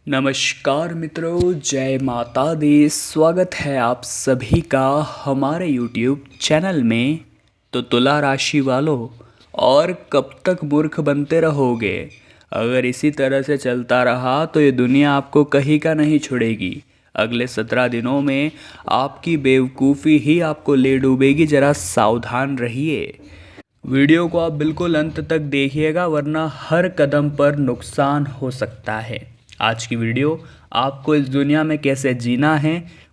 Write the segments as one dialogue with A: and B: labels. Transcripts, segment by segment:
A: नमस्कार मित्रों, जय माता दी। स्वागत है आप सभी का हमारे YouTube चैनल में। तो तुला राशि वालों, और कब तक मूर्ख बनते रहोगे? अगर इसी तरह से चलता रहा तो ये दुनिया आपको कहीं का नहीं छोड़ेगी। अगले 17 दिनों में आपकी बेवकूफ़ी ही आपको ले डूबेगी। ज़रा सावधान रहिए। वीडियो को आप बिल्कुल अंत तक देखिएगा, वरना हर कदम पर नुकसान हो सकता है। आज की वीडियो आपको इस दुनिया में कैसे जीना है,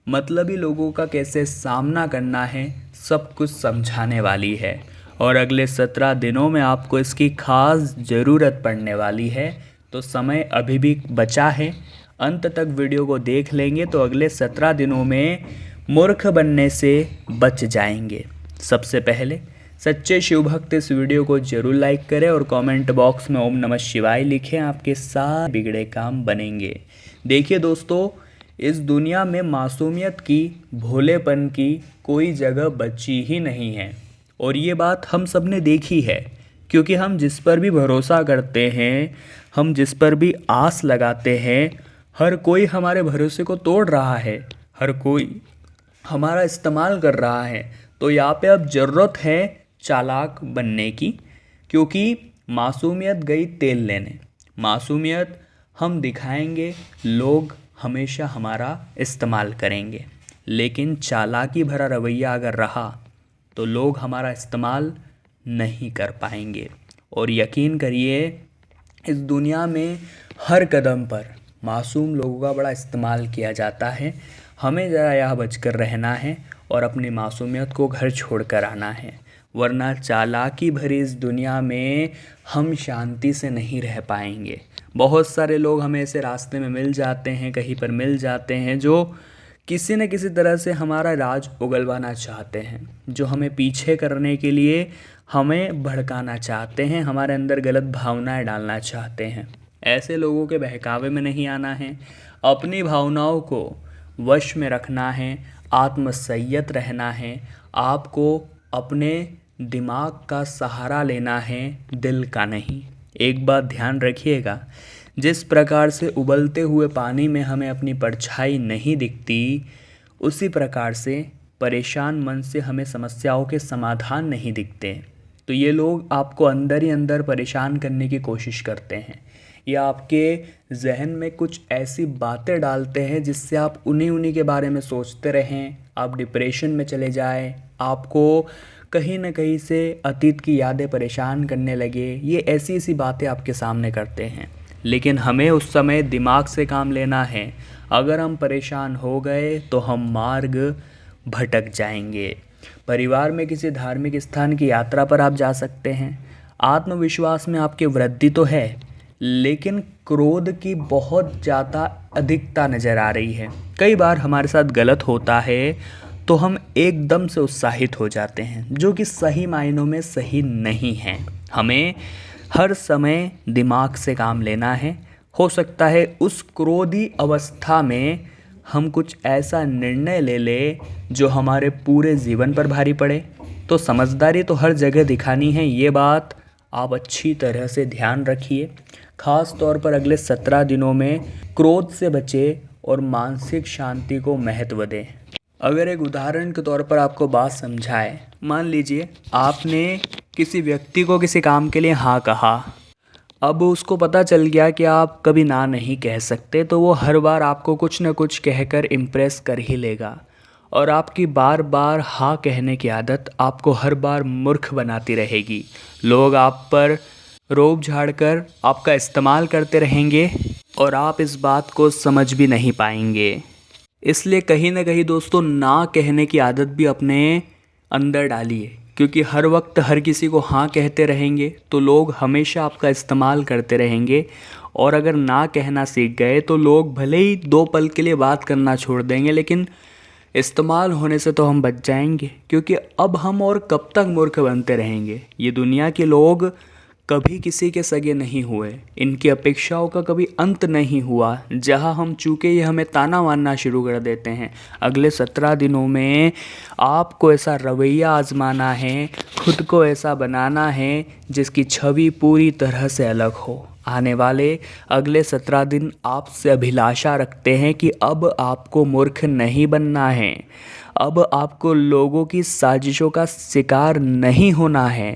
A: मतलबी लोगों का कैसे सामना करना है, सब कुछ समझाने वाली है। और अगले 17 दिनों में आपको इसकी खास ज़रूरत पड़ने वाली है। तो समय अभी भी बचा है, अंत तक वीडियो को देख लेंगे तो अगले 17 दिनों में मूर्ख बनने से बच जाएंगे। सबसे पहले सच्चे शिव भक्त इस वीडियो को जरूर लाइक करें और कमेंट बॉक्स में ओम नमः शिवाय लिखें। आपके सारे बिगड़े काम बनेंगे। देखिए दोस्तों, इस दुनिया में मासूमियत की, भोलेपन की कोई जगह बची ही नहीं है। और ये बात हम सब ने देखी है, क्योंकि हम जिस पर भी भरोसा करते हैं, हम जिस पर भी आस लगाते हैं, हर कोई हमारे भरोसे को तोड़ रहा है, हर कोई हमारा इस्तेमाल कर रहा है। तो यहाँ पे अब ज़रूरत है चालाक बनने की, क्योंकि मासूमियत गई तेल लेने। मासूमियत हम दिखाएंगे, लोग हमेशा हमारा इस्तेमाल करेंगे। लेकिन चालाकी भरा रवैया अगर रहा तो लोग हमारा इस्तेमाल नहीं कर पाएंगे। और यकीन करिए, इस दुनिया में हर कदम पर मासूम लोगों का बड़ा इस्तेमाल किया जाता है। हमें ज़रा यह बचकर रहना है और अपनी मासूमियत को घर छोड़ कर आना है, वरना चालाकी भरी इस दुनिया में हम शांति से नहीं रह पाएंगे। बहुत सारे लोग हमें ऐसे रास्ते में मिल जाते हैं, कहीं पर मिल जाते हैं, जो किसी न किसी तरह से हमारा राज उगलवाना चाहते हैं, जो हमें पीछे करने के लिए हमें भड़काना चाहते हैं, हमारे अंदर गलत भावनाएं डालना चाहते हैं। ऐसे लोगों के बहकावे में नहीं आना है। अपनी भावनाओं को वश में रखना है, आत्मसंयत रहना है। आपको अपने दिमाग का सहारा लेना है, दिल का नहीं। एक बात ध्यान रखिएगा, जिस प्रकार से उबलते हुए पानी में हमें अपनी परछाई नहीं दिखती, उसी प्रकार से परेशान मन से हमें समस्याओं के समाधान नहीं दिखते। तो ये लोग आपको अंदर ही अंदर परेशान करने की कोशिश करते हैं, या आपके जहन में कुछ ऐसी बातें डालते हैं जिससे आप उन्हीं के बारे में सोचते रहें, आप डिप्रेशन में चले जाएं, आपको कहीं ना कहीं से अतीत की यादें परेशान करने लगे। ये ऐसी बातें आपके सामने करते हैं। लेकिन हमें उस समय दिमाग से काम लेना है। अगर हम परेशान हो गए तो हम मार्ग भटक जाएंगे। परिवार में किसी धार्मिक स्थान की यात्रा पर आप जा सकते हैं। आत्मविश्वास में आपकी वृद्धि तो है, लेकिन क्रोध की बहुत ज़्यादा अधिकता नज़र आ रही है। कई बार हमारे साथ गलत होता है तो हम एकदम से उत्साहित हो जाते हैं, जो कि सही मायनों में सही नहीं है। हमें हर समय दिमाग से काम लेना है। हो सकता है उस क्रोधी अवस्था में हम कुछ ऐसा निर्णय ले ले जो हमारे पूरे जीवन पर भारी पड़े। तो समझदारी तो हर जगह दिखानी है, ये बात आप अच्छी तरह से ध्यान रखिए। ख़ास तौर पर अगले 17 दिनों में क्रोध से बचे और मानसिक शांति को महत्व दें। अगर एक उदाहरण के तौर पर आपको बात समझाए, मान लीजिए आपने किसी व्यक्ति को किसी काम के लिए हाँ कहा। अब उसको पता चल गया कि आप कभी ना नहीं कह सकते, तो वो हर बार आपको कुछ न कुछ कहकर इम्प्रेस कर ही लेगा। और आपकी बार बार हाँ कहने की आदत आपको हर बार मूर्ख बनाती रहेगी। लोग आप पर रोब झाड़कर आपका इस्तेमाल करते रहेंगे और आप इस बात को समझ भी नहीं पाएंगे। इसलिए कहीं ना कहीं दोस्तों, ना कहने की आदत भी अपने अंदर डालिए, क्योंकि हर वक्त हर किसी को हाँ कहते रहेंगे तो लोग हमेशा आपका इस्तेमाल करते रहेंगे। और अगर ना कहना सीख गए तो लोग भले ही 2 पल के लिए बात करना छोड़ देंगे, लेकिन इस्तेमाल होने से तो हम बच जाएंगे। क्योंकि अब हम और कब तक मूर्ख बनते रहेंगे? ये दुनिया के लोग कभी किसी के सगे नहीं हुए, इनकी अपेक्षाओं का कभी अंत नहीं हुआ। जहां हम चूके ये हमें ताना मारना शुरू कर देते हैं। अगले 17 दिनों में आपको ऐसा रवैया आजमाना है, खुद को ऐसा बनाना है जिसकी छवि पूरी तरह से अलग हो। आने वाले अगले 17 दिन आपसे अभिलाषा रखते हैं कि अब आपको मूर्ख नहीं बनना है, अब आपको लोगों की साजिशों का शिकार नहीं होना है।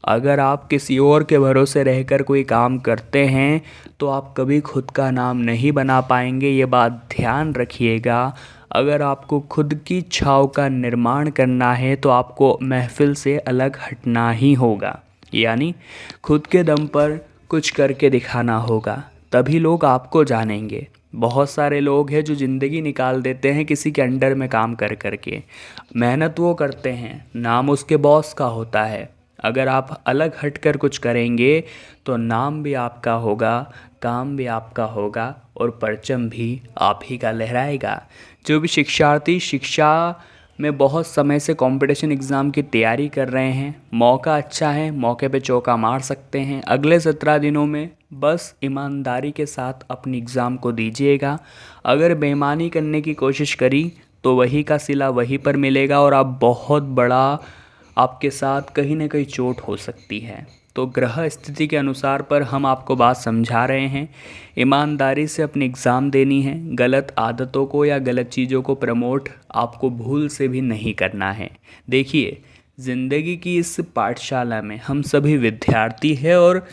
A: अगर आप किसी और के भरोसे रहकर कोई काम करते हैं तो आप कभी खुद का नाम नहीं बना पाएंगे, ये बात ध्यान रखिएगा। अगर आपको खुद की छाव का निर्माण करना है तो आपको महफिल से अलग हटना ही होगा, यानी खुद के दम पर कुछ करके दिखाना होगा, तभी लोग आपको जानेंगे। बहुत सारे लोग हैं जो ज़िंदगी निकाल देते हैं किसी के अंडर में काम कर कर के। मेहनत वो करते हैं, नाम उसके बॉस का होता है। अगर आप अलग हटकर कुछ करेंगे तो नाम भी आपका होगा, काम भी आपका होगा और परचम भी आप ही का लहराएगा। जो भी शिक्षार्थी शिक्षा में बहुत समय से कंपटीशन एग्ज़ाम की तैयारी कर रहे हैं, मौका अच्छा है, मौके पे चौका मार सकते हैं। अगले 17 दिनों में बस ईमानदारी के साथ अपनी एग्ज़ाम को दीजिएगा। अगर बेईमानी करने की कोशिश करी तो वही का सिला वहीं पर मिलेगा और आप बहुत बड़ा आपके साथ कहीं ना कहीं चोट हो सकती है। तो ग्रह स्थिति के अनुसार पर हम आपको बात समझा रहे हैं। ईमानदारी से अपनी एग्ज़ाम देनी है। गलत आदतों को या गलत चीज़ों को प्रमोट आपको भूल से भी नहीं करना है। देखिए, ज़िंदगी की इस पाठशाला में हम सभी विद्यार्थी हैं और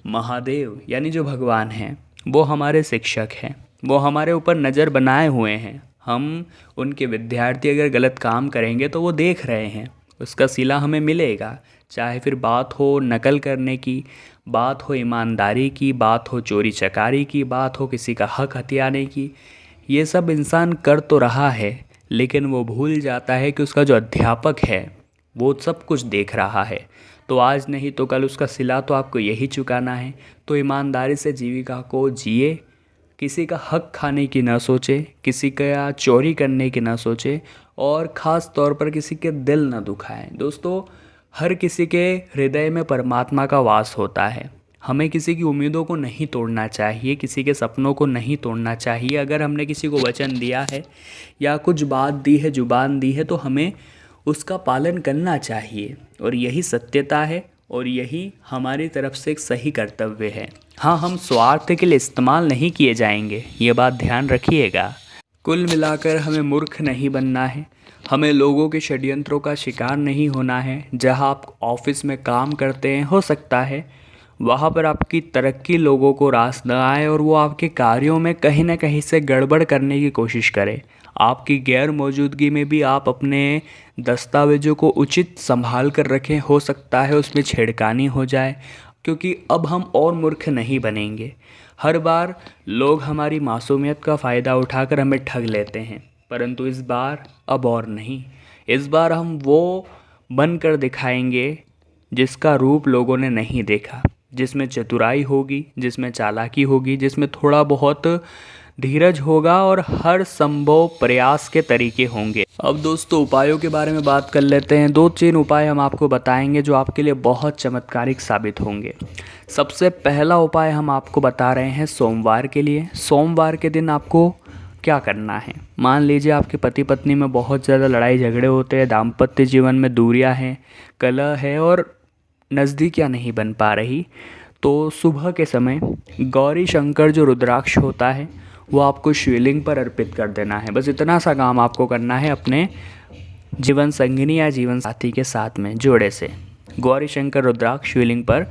A: महादेव यानी जो भगवान हैं वो हमारे शिक्षक हैं, वो हमारे ऊपर नज़र बनाए हुए हैं। हम उनके विद्यार्थी अगर गलत काम करेंगे तो वो देख रहे हैं, उसका सिला हमें मिलेगा। चाहे फिर बात हो नकल करने की, बात हो ईमानदारी की, बात हो चोरी चकारी की, बात हो किसी का हक हथियाने की, ये सब इंसान कर तो रहा है, लेकिन वो भूल जाता है कि उसका जो अध्यापक है वो सब कुछ देख रहा है। तो आज नहीं तो कल उसका सिला तो आपको यही चुकाना है। तो ईमानदारी से जीविका को जिए, किसी का हक खाने की ना सोचे, किसी का चोरी करने की ना सोचे और ख़ास तौर पर किसी के दिल ना दुखाएं। दोस्तों, हर किसी के हृदय में परमात्मा का वास होता है। हमें किसी की उम्मीदों को नहीं तोड़ना चाहिए, किसी के सपनों को नहीं तोड़ना चाहिए। अगर हमने किसी को वचन दिया है या कुछ बात दी है, जुबान दी है, तो हमें उसका पालन करना चाहिए और यही सत्यता है और यही हमारी तरफ से एक सही कर्तव्य है। हाँ, हम स्वार्थ के लिए इस्तेमाल नहीं किए जाएंगे, ये बात ध्यान रखिएगा। कुल मिलाकर हमें मूर्ख नहीं बनना है, हमें लोगों के षड्यंत्रों का शिकार नहीं होना है। जहाँ आप ऑफिस में काम करते हैं, हो सकता है वहाँ पर आपकी तरक्की लोगों को रास न आए और वो आपके कार्यों में कहीं ना कहीं से गड़बड़ करने की कोशिश करे। आपकी गैर मौजूदगी में भी आप अपने दस्तावेज़ों को उचित संभाल कर रखें, हो सकता है उसमें छेड़खानी हो जाए, क्योंकि अब हम और मूर्ख नहीं बनेंगे। हर बार लोग हमारी मासूमियत का फ़ायदा उठाकर हमें ठग लेते हैं, परंतु इस बार अब और नहीं। इस बार हम वो बन कर दिखाएंगे जिसका रूप लोगों ने नहीं देखा, जिसमें चतुराई होगी, जिसमें चालाकी होगी, जिसमें थोड़ा बहुत धीरज होगा और हर संभव प्रयास के तरीके होंगे। अब दोस्तों, उपायों के बारे में बात कर लेते हैं। 2-3 उपाय हम आपको बताएंगे जो आपके लिए बहुत चमत्कारिक साबित होंगे। सबसे पहला उपाय हम आपको बता रहे हैं सोमवार के लिए। सोमवार के दिन आपको क्या करना है? मान लीजिए आपके पति पत्नी में बहुत ज़्यादा लड़ाई झगड़े होते हैं, दाम्पत्य जीवन में दूरियां हैं, कलह है और नज़दीकियाँ नहीं बन पा रही, तो सुबह के समय गौरी शंकर जो रुद्राक्ष होता है वो आपको शिवलिंग पर अर्पित कर देना है। बस इतना सा काम आपको करना है अपने जीवन संगिनी या जीवन साथी के साथ में जोड़े से गौरी शंकर रुद्राक्ष शिवलिंग पर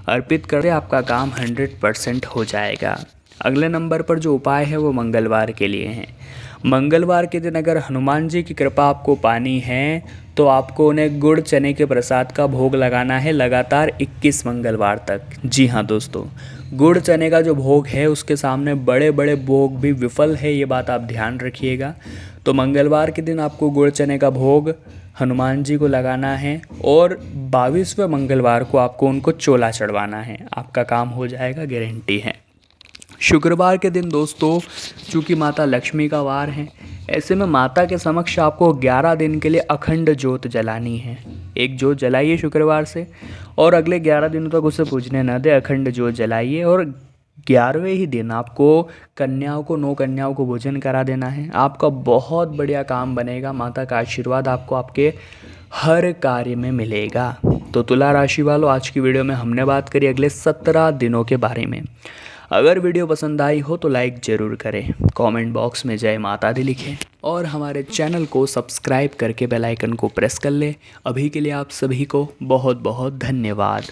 A: अर्पित कर दे, आपका काम 100% हो जाएगा। अगले नंबर पर जो उपाय है वो मंगलवार के लिए है। मंगलवार के दिन अगर हनुमान जी की कृपा आपको पानी है तो आपको उन्हें गुड़ चने के प्रसाद का भोग लगाना है लगातार 21 मंगलवार तक। जी हाँ दोस्तों, गुड़ चने का जो भोग है उसके सामने बड़े बड़े भोग भी विफल है, ये बात आप ध्यान रखिएगा। तो मंगलवार के दिन आपको गुड़ चने का भोग हनुमान जी को लगाना है और 22वें मंगलवार को आपको उनको चोला चढ़वाना है, आपका काम हो जाएगा, गारंटी है। शुक्रवार के दिन दोस्तों, चूँकि माता लक्ष्मी का वार है, ऐसे में माता के समक्ष आपको 11 दिन के लिए अखंड ज्योत जलानी है। एक ज्योत जलाइए शुक्रवार से और अगले 11 दिनों तक उसे पूजने न दे, अखंड ज्योत जलाइए और 11वें ही दिन आपको कन्याओं को 9 कन्याओं को भोजन करा देना है। आपका बहुत बढ़िया काम बनेगा, माता का आशीर्वाद आपको आपके हर कार्य में मिलेगा। तो तुला राशि वालों, आज की वीडियो में हमने बात करी अगले 17 दिनों के बारे में। अगर वीडियो पसंद आई हो तो लाइक ज़रूर करें, कमेंट बॉक्स में जय माता दी लिखें और हमारे चैनल को सब्सक्राइब करके बेल आइकन को प्रेस कर लें। अभी के लिए आप सभी को बहुत बहुत धन्यवाद।